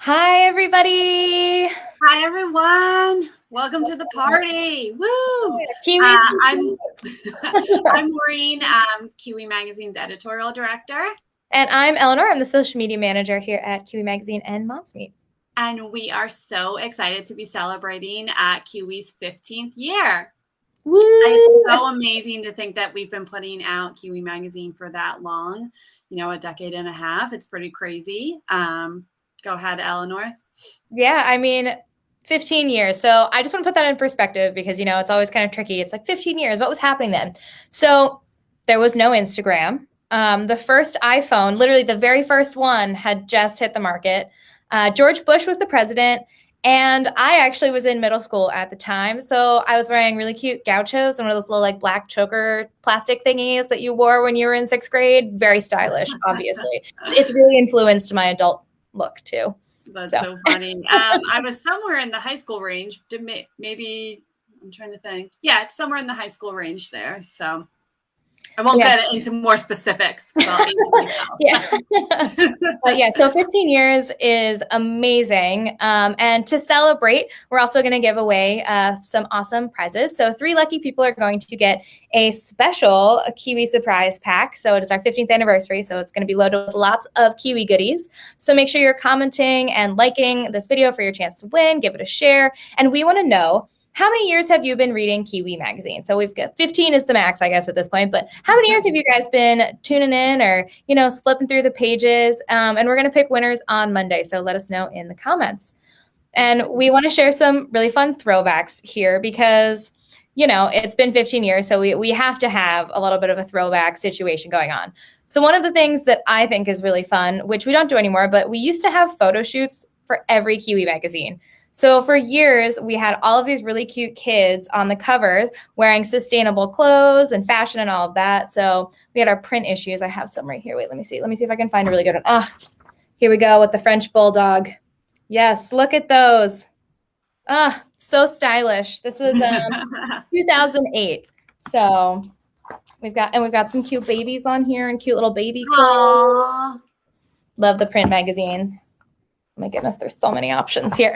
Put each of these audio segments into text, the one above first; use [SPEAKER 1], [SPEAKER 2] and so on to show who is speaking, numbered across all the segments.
[SPEAKER 1] Hi, everybody.
[SPEAKER 2] Hi, everyone. Welcome to the party. Woo!
[SPEAKER 1] Kiwis.
[SPEAKER 2] I'm I'm Maureen, Kiwi Magazine's editorial director,
[SPEAKER 1] And I'm Eleanor. I'm the social media manager here at Kiwi Magazine and Moms Meet.
[SPEAKER 2] and we are so excited to be celebrating Kiwi's 15th year. It's
[SPEAKER 1] Woo!
[SPEAKER 2] so amazing to think that we've been putting out Kiwi Magazine for that long, a decade and a half. It's pretty crazy. Go ahead, Eleanor.
[SPEAKER 1] Yeah, I mean, 15 years. So I just want to put that in perspective because, it's always kind of tricky. It's like 15 years. What was happening then? So there was no Instagram. The first iPhone, literally the very first one, had just hit the market. George Bush was the president. And I actually was in middle school at the time. So I was wearing really cute gauchos and one of those little like black choker plastic thingies that you wore when you were in sixth grade. Very stylish, obviously. It's really influenced my adult look too.
[SPEAKER 2] That's
[SPEAKER 1] So
[SPEAKER 2] so funny. I was somewhere in the high school range. Maybe I'm trying to think. Yeah, somewhere in the high school range there. So I won't
[SPEAKER 1] yeah.
[SPEAKER 2] get into more specifics because I'll age
[SPEAKER 1] Yeah.
[SPEAKER 2] myself.
[SPEAKER 1] But yeah, so 15 years is amazing. And to celebrate, we're also going to give away some awesome prizes. So 3 lucky people are going to get a special Kiwi surprise pack. So it is our 15th anniversary. So it's going to be loaded with lots of Kiwi goodies. So make sure you're commenting and liking this video for your chance to win. Give it a share. And we want to know, how many years have you been reading Kiwi Magazine? So we've got 15 is the max, I guess, at this point. But how many years have you guys been tuning in or, flipping through the pages? And we're going to pick winners on Monday. So let us know in the comments. And we want to share some really fun throwbacks here because, it's been 15 years. So we have to have a little bit of a throwback situation going on. So one of the things that I think is really fun, which we don't do anymore, but we used to have photo shoots for every Kiwi magazine. So for years, we had all of these really cute kids on the covers wearing sustainable clothes and fashion and all of that. So we had our print issues. I have some right here. Wait, let me see. Let me see if I can find a really good one. Ah, here we go with the French Bulldog. Yes, look at those. Ah, so stylish. This was 2008. So we've got some cute babies on here and cute little baby clothes.
[SPEAKER 2] Aww.
[SPEAKER 1] Love the print magazines. My goodness, there's so many options here.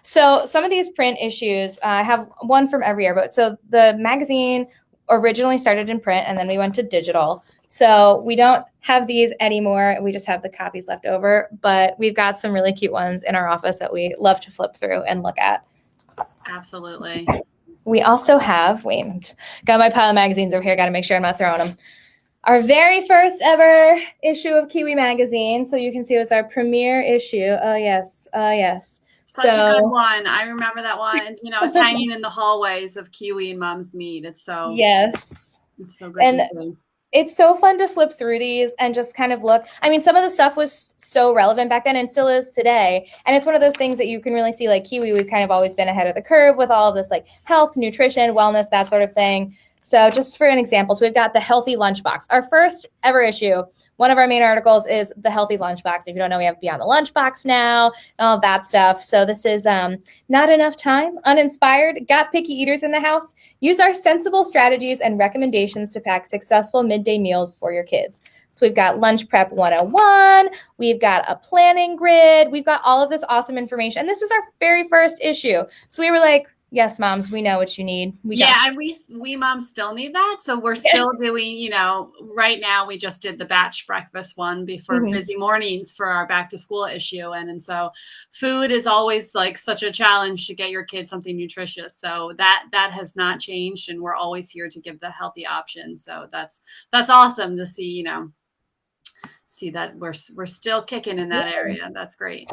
[SPEAKER 1] So some of these print issues, I have one from every year, but so the magazine originally started in print and then we went to digital. So we don't have these anymore. We just have the copies left over, but we've got some really cute ones in our office that we love to flip through and look at.
[SPEAKER 2] Absolutely.
[SPEAKER 1] We also have, got my pile of magazines over here. Got to make sure I'm not throwing them. Our very first ever issue of Kiwi Magazine. So you can see it was our premiere issue. Oh, yes. Oh, yes.
[SPEAKER 2] Such a good one. I remember that one. It's hanging in the hallways of Kiwi and Moms Meet. It's so good
[SPEAKER 1] And
[SPEAKER 2] to see.
[SPEAKER 1] it's so fun to flip through these and just kind of look. I mean, some of the stuff was so relevant back then and still is today. And it's one of those things that you can really see, like Kiwi, we've kind of always been ahead of the curve with all of this like health, nutrition, wellness, that sort of thing. So just for an example, so we've got the healthy lunchbox. Our first ever issue, one of our main articles is the healthy lunchbox. If you don't know, we have Beyond the Lunchbox now and all of that stuff. So this is not enough time, uninspired, got picky eaters in the house. Use our sensible strategies and recommendations to pack successful midday meals for your kids. So we've got Lunch Prep 101. We've got a planning grid. We've got all of this awesome information. And this was our very first issue. So we were like, yes, moms, we know what you need.
[SPEAKER 2] And we moms still need that. So we're still doing, right now we just did the batch breakfast one before busy mornings for our back to school issue. And so food is always like such a challenge to get your kids something nutritious. So that has not changed. And we're always here to give the healthy option. So that's awesome to see, see that we're still kicking in that area. That's great.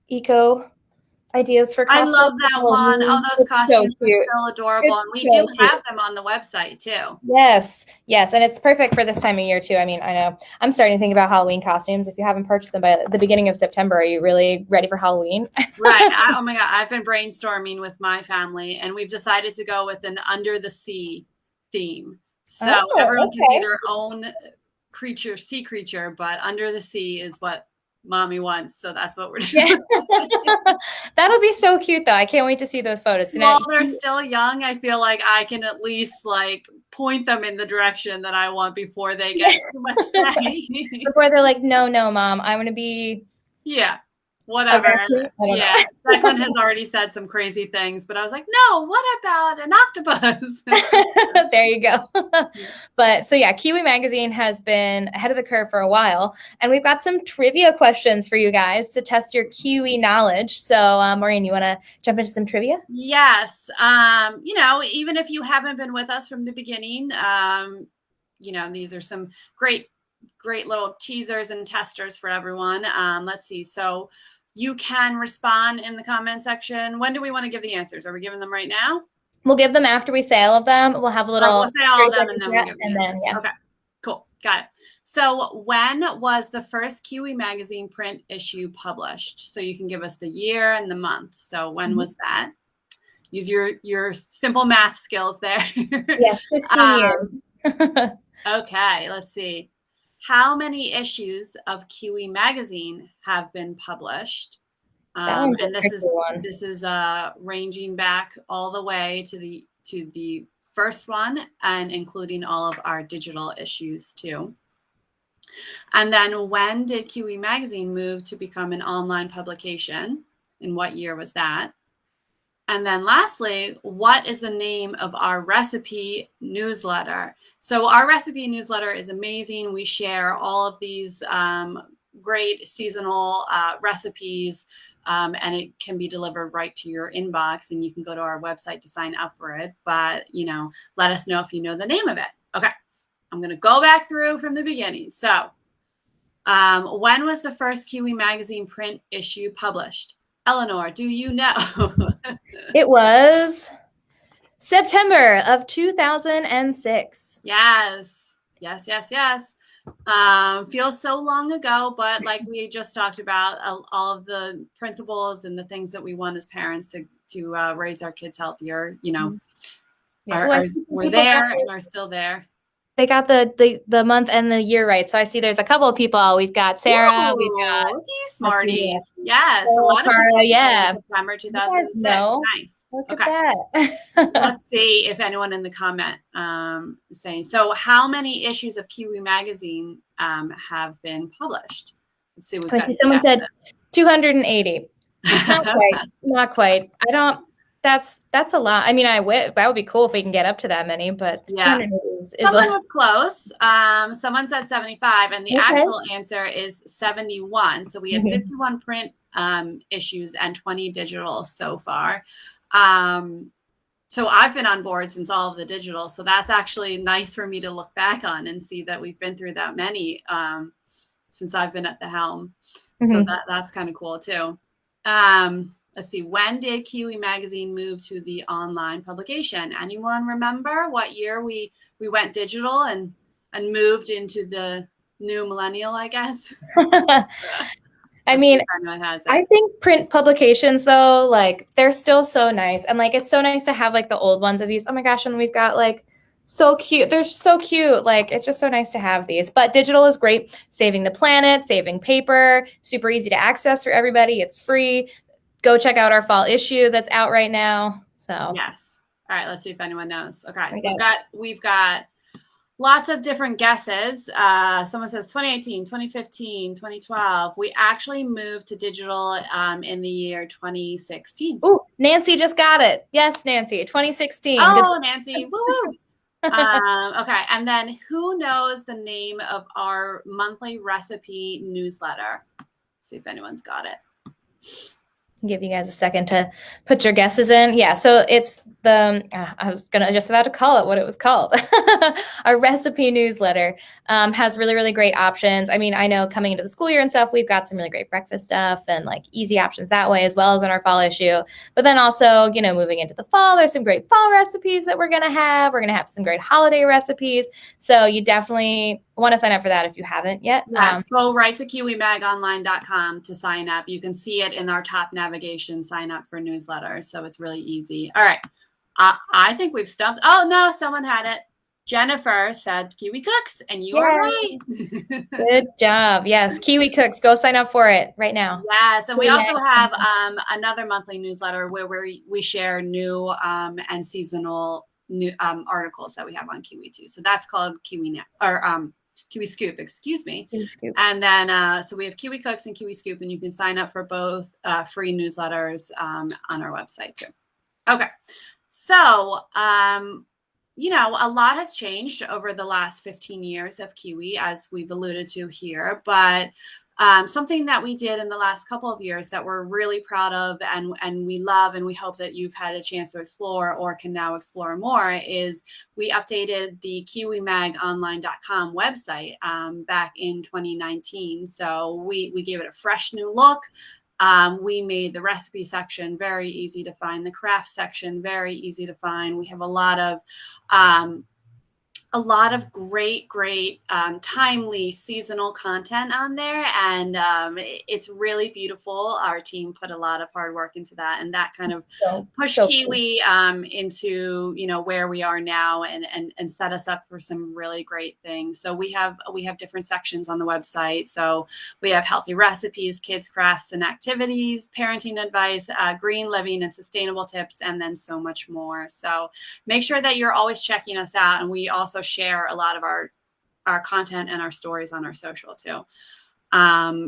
[SPEAKER 1] Eco ideas for
[SPEAKER 2] costumes. I love that one. Oh, those costumes are still adorable. And we do have them on the website too.
[SPEAKER 1] Yes. And it's perfect for this time of year too. I mean, I know I'm starting to think about Halloween costumes. If you haven't purchased them by the beginning of September, are you really ready for Halloween?
[SPEAKER 2] Right. Oh my God. I've been brainstorming with my family and we've decided to go with an under the sea theme. So everyone can be their own sea creature, but under the sea is what mommy wants, so that's what we're doing.
[SPEAKER 1] Yeah. That'll be so cute though. I can't wait to see those photos.
[SPEAKER 2] While they're still young, I feel like I can at least like point them in the direction that I want before they get too much say.
[SPEAKER 1] Before they're like, no, mom, I want to be A
[SPEAKER 2] whatever.
[SPEAKER 1] raccoon? I don't
[SPEAKER 2] Yeah,
[SPEAKER 1] know.
[SPEAKER 2] Declan has already said some crazy things, but I was like, no, what about an octopus?
[SPEAKER 1] There you go. But so yeah, Kiwi Magazine has been ahead of the curve for a while, and we've got some trivia questions for you guys to test your Kiwi knowledge. So, Maureen, you want to jump into some trivia?
[SPEAKER 2] Yes. Even if you haven't been with us from the beginning, these are some great little teasers and testers for everyone. Let's see. So you can respond in the comment section. When do we want to give the answers? Are we giving them right now?
[SPEAKER 1] We'll give them after we say all of them. We'll have a
[SPEAKER 2] All right, we'll
[SPEAKER 1] little
[SPEAKER 2] say all of them and
[SPEAKER 1] 30
[SPEAKER 2] then we'll
[SPEAKER 1] chat,
[SPEAKER 2] give the
[SPEAKER 1] and then
[SPEAKER 2] answers.
[SPEAKER 1] yeah.
[SPEAKER 2] Okay, cool. Got it. So when was the first Kiwi magazine print issue published? So you can give us the year and the month. So when was that? Use your simple math skills there.
[SPEAKER 1] Yes, 15 years.
[SPEAKER 2] Okay, let's see. How many issues of Kiwi magazine have been published?
[SPEAKER 1] That one's
[SPEAKER 2] And
[SPEAKER 1] a tricky one.
[SPEAKER 2] this is ranging back all the way to the first one and including all of our digital issues too. And then when did Kiwi magazine move to become an online publication? And what year was that? And then lastly, what is the name of our recipe newsletter? So our recipe newsletter is amazing. We share all of these great seasonal recipes, and it can be delivered right to your inbox, and you can go to our website to sign up for it. But, let us know if you know the name of it. Okay, I'm going to go back through from the beginning. So when was the first Kiwi magazine print issue published? Eleanor, do you know?
[SPEAKER 1] It was September of 2006.
[SPEAKER 2] Yes. Feels so long ago, but like we just talked about, all of the principles and the things that we want as parents to raise our kids healthier,
[SPEAKER 1] Yeah.
[SPEAKER 2] we're there and are still there.
[SPEAKER 1] They got the month and the year right. So I see there's a couple of people. We've got Sarah. We've got
[SPEAKER 2] Look at you, smarties. Yes, a lot of
[SPEAKER 1] Cara,
[SPEAKER 2] people
[SPEAKER 1] yeah.
[SPEAKER 2] in September
[SPEAKER 1] You guys
[SPEAKER 2] 2006.
[SPEAKER 1] know.
[SPEAKER 2] Nice.
[SPEAKER 1] Look
[SPEAKER 2] Okay.
[SPEAKER 1] at that.
[SPEAKER 2] Let's see if anyone in the comment is saying, so how many issues of Kiwi magazine have been published? Let's see.
[SPEAKER 1] Someone said 280. Not quite. Not quite. I don't. That's a lot. I mean, that would be cool if we can get up to that many, but
[SPEAKER 2] yeah.
[SPEAKER 1] 280 is
[SPEAKER 2] Someone was close. Someone said 75, and the actual answer is 71. So we had 51 print issues and 20 digital so far. So I've been on board since all of the digital. So that's actually nice for me to look back on and see that we've been through that many since I've been at the helm. So that's kind of cool too. Let's see. When did Kiwi magazine move to the online publication? Anyone remember what year we went digital and moved into the new millennial, I guess?
[SPEAKER 1] I mean, I think print publications though, like they're still so nice. And like, it's so nice to have like the old ones of these. Oh my gosh. And we've got like so cute. They're so cute. Like, it's just so nice to have these, but digital is great. Saving the planet, saving paper, super easy to access for everybody. It's free. Go check out our fall issue that's out right now. So
[SPEAKER 2] yes. All right. Let's see if anyone knows. Okay. So we've got lots of different guesses. Someone says 2018, 2015, 2012. We actually moved to digital in the year 2016.
[SPEAKER 1] Oh, Nancy just got it. Yes, Nancy, 2016.
[SPEAKER 2] Oh, Nancy. Woo-woo. Okay. And then who knows the name of our monthly recipe newsletter? Let's see if anyone's got it.
[SPEAKER 1] Give you guys a second to put your guesses in. Yeah, so it's I was just about to call it what it was called. Our recipe newsletter has really, really great options. I mean, I know coming into the school year and stuff, we've got some really great breakfast stuff and like easy options that way, as well as in our fall issue. But then also, moving into the fall, there's some great fall recipes that we're going to have. We're going to have some great holiday recipes. So you definitely want to sign up for that if you haven't yet.
[SPEAKER 2] Yes, go right to kiwimagonline.com to sign up. You can see it in our top navigation, sign up for newsletters. So it's really easy. All right. I think we've stumped. Oh, no, someone had it. Jennifer said Kiwi Cooks, and you are right.
[SPEAKER 1] Good job. Yes, Kiwi Cooks. Go sign up for it right now.
[SPEAKER 2] Yes, and we also have another monthly newsletter where we share new and seasonal new articles that we have on Kiwi too. So that's called Kiwi Kiwi Scoop, excuse me.
[SPEAKER 1] Kiwi Scoop.
[SPEAKER 2] And then, so we have Kiwi Cooks and Kiwi Scoop, and you can sign up for both free newsletters on our website too. Okay. So, you know, a lot has changed over the last 15 years of Kiwi, as we've alluded to here, but something that we did in the last couple of years that we're really proud of and we love and we hope that you've had a chance to explore or can now explore more is we updated the kiwimagonline.com website back in 2019. So we gave it a fresh new look. We made the recipe section very easy to find, the craft section very easy to find. We have a lot of great, timely seasonal content on there. And it's really beautiful. Our team put a lot of hard work into that, and that kind of pushed Kiwi into, you know, where we are now and set us up for some really great things. So we have different sections on the website. So we have healthy recipes, kids, crafts and activities, parenting advice, green living and sustainable tips, and then so much more. So make sure that you're always checking us out. And we also share a lot of our content and our stories on our social too.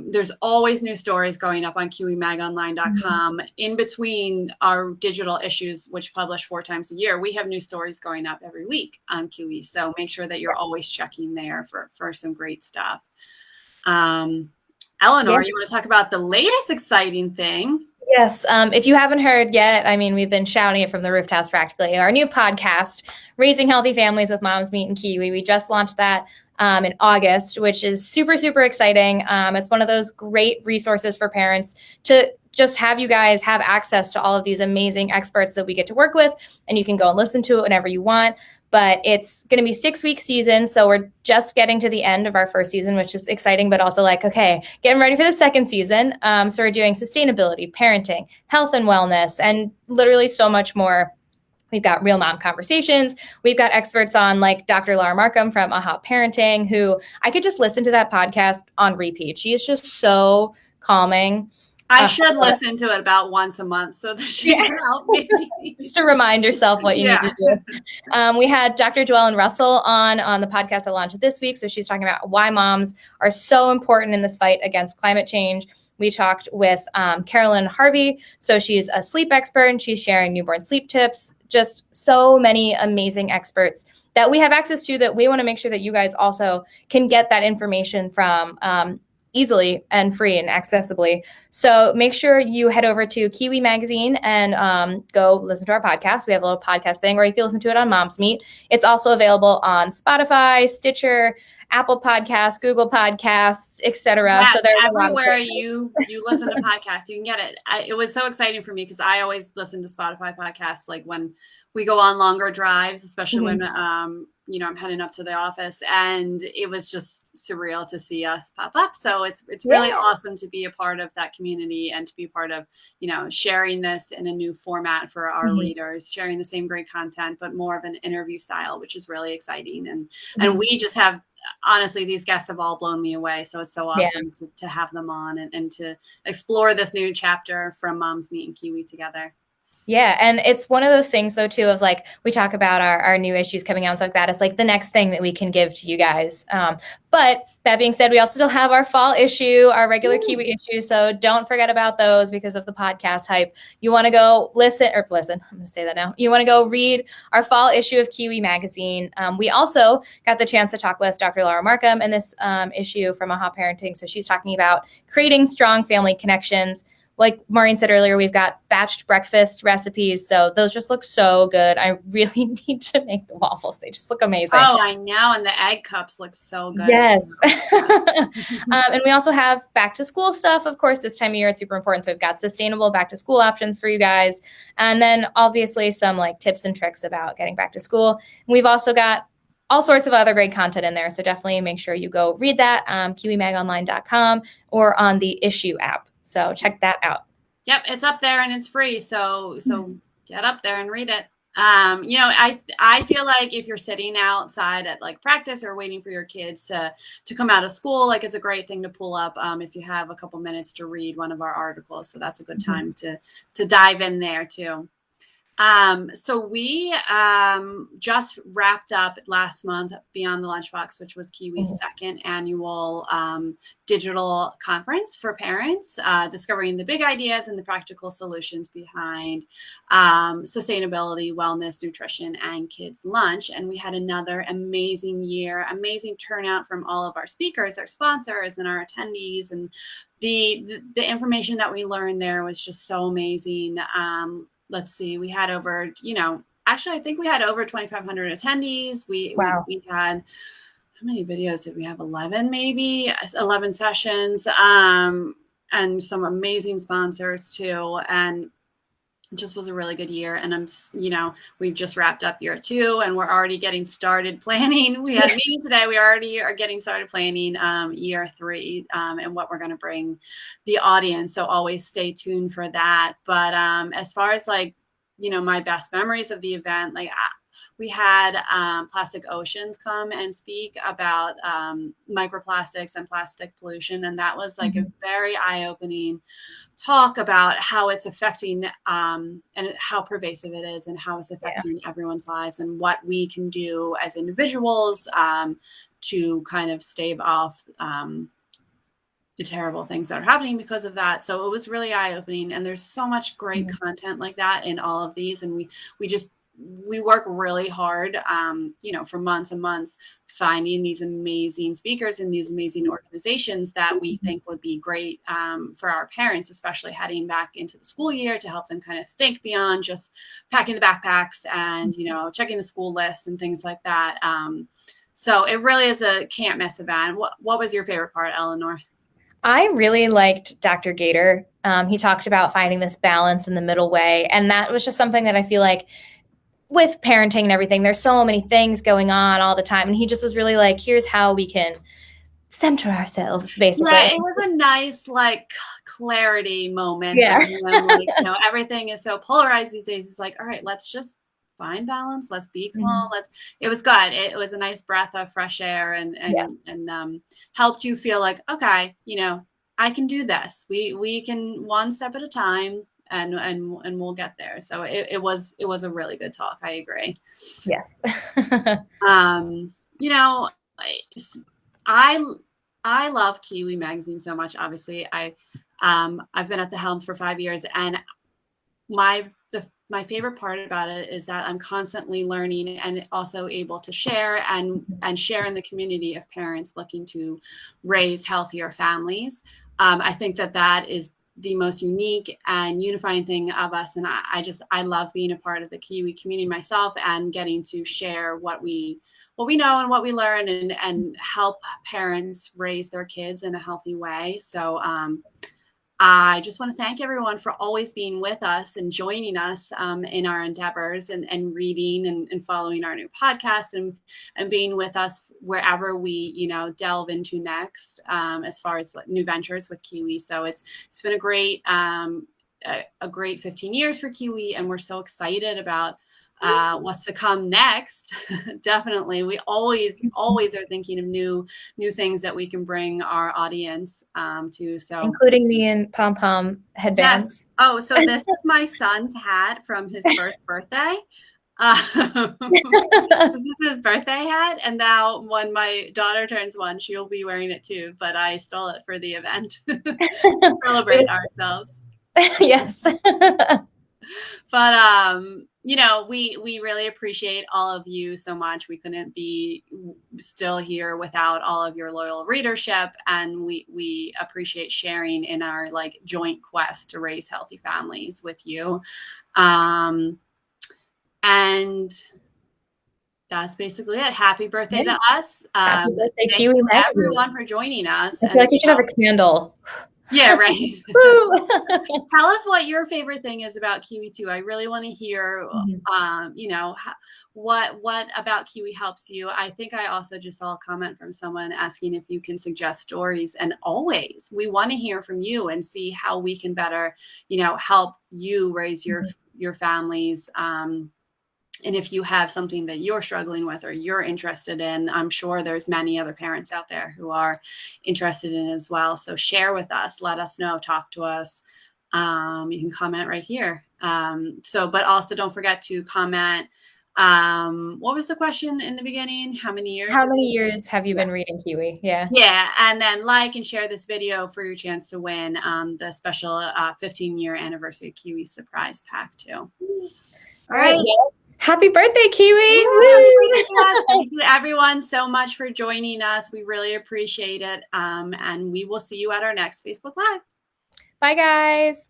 [SPEAKER 2] There's always new stories going up on kiwimagonline.com. In between our digital issues, which publish 4 times a year, we have new stories going up every week on Kiwi. So make sure that you're always checking there for some great stuff. Eleanor, you want to talk about the latest exciting thing?
[SPEAKER 1] Yes. If you haven't heard yet, I mean, we've been shouting it from the rooftops practically. Our new podcast, Raising Healthy Families with Moms Meat and Kiwi. We just launched that in August, which is super, super exciting. It's one of those great resources for parents to just have you guys have access to all of these amazing experts that we get to work with, and you can go and listen to it whenever you want. But it's going to be 6-week season. So we're just getting to the end of our first season, which is exciting, but also like, okay, getting ready for the second season. So we're doing sustainability, parenting, health and wellness, and literally so much more. We've got real mom conversations. We've got experts on like Dr. Laura Markham from Aha Parenting, who I could just listen to that podcast on repeat. She is just so calming.
[SPEAKER 2] I should listen to it about once a month so that she can help me.
[SPEAKER 1] Just to remind yourself what you need to do. We had Dr. Joellen Russell on the podcast that launched this week. So she's talking about why moms are so important in this fight against climate change. We talked with Carolyn Harvey. So she's a sleep expert and she's sharing newborn sleep tips. Just so many amazing experts that we have access to that we want to make sure that you guys also can get that information from easily and free and accessibly. So make sure you head over to Kiwi Magazine and go listen to our podcast. We have a little podcast thing where you can listen to it on Moms Meet. It's also available on Spotify, Stitcher, Apple Podcasts, Google Podcasts, etc.
[SPEAKER 2] Yes,
[SPEAKER 1] so there's
[SPEAKER 2] everywhere you listen to podcasts, you can get it. It was so exciting for me because I always listen to Spotify podcasts like when we go on longer drives, especially when you know, I'm heading up to the office, and it was just surreal to see us pop up. So it's really awesome to be a part of that community and to be part of, you know, sharing this in a new format for our readers, sharing the same great content, but more of an interview style, which is really exciting. And we just have, honestly, these guests have all blown me away. So it's so awesome to have them on and to explore this new chapter from Moms Meet and Kiwi together.
[SPEAKER 1] Yeah. And it's one of those things, though, too, of like we talk about our new issues coming out and stuff like that. It's like the next thing that we can give to you guys. But that being said, we also still have our fall issue, our regular Kiwi issue. So don't forget about those because of the podcast hype. You want to go listen. I'm going to say that now. You want to go read our fall issue of Kiwi Magazine. We also got the chance to talk with Dr. Laura Markham in this issue from Aha Parenting. So she's talking about creating strong family connections. Like Maureen said earlier, we've got batched breakfast recipes. So those just look so good. I really need to make the waffles. They just look amazing.
[SPEAKER 2] Oh, I know. And the egg cups look so good.
[SPEAKER 1] Yes. And we also have back to school stuff. Of course, this time of year, it's super important. So we've got sustainable back to school options for you guys. And then obviously some like tips and tricks about getting back to school. We've also got all sorts of other great content in there. So definitely make sure you go read that, kiwimagonline.com or on the Issue app. So check that out.
[SPEAKER 2] Yep, it's up there and it's free. So get up there and read it. You know, I feel like if you're sitting outside at like practice or waiting for your kids to come out of school, like it's a great thing to pull up if you have a couple minutes to read one of our articles. So that's a good time to dive in there too. So we just wrapped up last month Beyond the Lunchbox, which was Kiwi's second annual digital conference for parents, discovering the big ideas and the practical solutions behind sustainability, wellness, nutrition, and kids' lunch. And we had another amazing year, amazing turnout from all of our speakers, our sponsors, and our attendees. And the information that we learned there was just so amazing. Let's see, we had over, actually, I think we had over 2,500 attendees. We had, how many videos did we have? 11, maybe 11 sessions, and some amazing sponsors too. And it just was a really good year. And we've just wrapped up year 2 and we're already getting started planning. We had a meeting today. We already are getting started planning year 3 and what we're going to bring the audience. So always stay tuned for that. But as far as my best memories of the event, we had Plastic Oceans come and speak about microplastics and plastic pollution. And that was a very eye-opening talk about how it's affecting and how pervasive it is and how it's affecting everyone's lives and what we can do as individuals to kind of stave off the terrible things that are happening because of that. So it was really eye-opening. And there's so much great content like that in all of these. And we work really hard, for months and months, finding these amazing speakers and these amazing organizations that we think would be great for our parents, especially heading back into the school year, to help them kind of think beyond just packing the backpacks and, checking the school list and things like that. So it really is a can't miss event. What was your favorite part, Eleanor?
[SPEAKER 1] I really liked Dr. Gator. He talked about finding this balance in the middle way. And that was just something that I feel like with parenting and everything, there's so many things going on all the time. And he just was really here's how we can center ourselves, basically.
[SPEAKER 2] Yeah, it was a nice, clarity moment.
[SPEAKER 1] Yeah.
[SPEAKER 2] Everything is so polarized these days. It's all right, let's just find balance. Let's be calm. It was good. It was a nice breath of fresh air and helped you feel okay, I can do this. We can one step at a time. And we'll get there. So it was a really good talk. I agree.
[SPEAKER 1] Yes.
[SPEAKER 2] I love Kiwi magazine so much. Obviously, I've been at the helm for 5 years, and my favorite part about it is that I'm constantly learning and also able to share and share in the community of parents looking to raise healthier families. I think that is the most unique and unifying thing of us. And I love being a part of the Kiwi community myself and getting to share what we know and what we learn and help parents raise their kids in a healthy way. So I just want to thank everyone for always being with us and joining us in our endeavors and reading and following our new podcast and being with us wherever we, delve into next as far as new ventures with Kiwi. So it's been a great 15 years for Kiwi, and we're so excited about what's to come next. Definitely. We always are thinking of new things that we can bring our audience to. So
[SPEAKER 1] including the pom-pom headbands.
[SPEAKER 2] Yes. Oh, so this is my son's hat from his first birthday. This is his birthday hat. And now when my daughter turns 1, she'll be wearing it too. But I stole it for the event to celebrate ourselves.
[SPEAKER 1] Yes.
[SPEAKER 2] But we really appreciate all of you so much. We couldn't be still here without all of your loyal readership, and we appreciate sharing in our joint quest to raise healthy families with you. And that's basically it. Happy birthday to us.
[SPEAKER 1] Happy birthday,
[SPEAKER 2] thank
[SPEAKER 1] Kiwi
[SPEAKER 2] you
[SPEAKER 1] magazine.
[SPEAKER 2] Everyone for joining us.
[SPEAKER 1] I feel like you should have a candle.
[SPEAKER 2] Yeah, right. Tell us what your favorite thing is about Kiwi too. I really want to hear, what about Kiwi helps you. I think I also just saw a comment from someone asking if you can suggest stories, and always we want to hear from you and see how we can better, help you raise your families. And if you have something that you're struggling with or you're interested in, I'm sure there's many other parents out there who are interested in it as well. So share with us, let us know, talk to us. you can comment right here. But also don't forget to comment. What was the question in the beginning? How many years?
[SPEAKER 1] How many years have you been reading Kiwi? Yeah.
[SPEAKER 2] Yeah. And then like and share this video for your chance to win the special 15-year anniversary Kiwi surprise pack too. All right.
[SPEAKER 1] Well, happy birthday, Kiwi.
[SPEAKER 2] Yeah, thank you everyone so much for joining us. We really appreciate it. And we will see you at our next Facebook Live.
[SPEAKER 1] Bye, guys.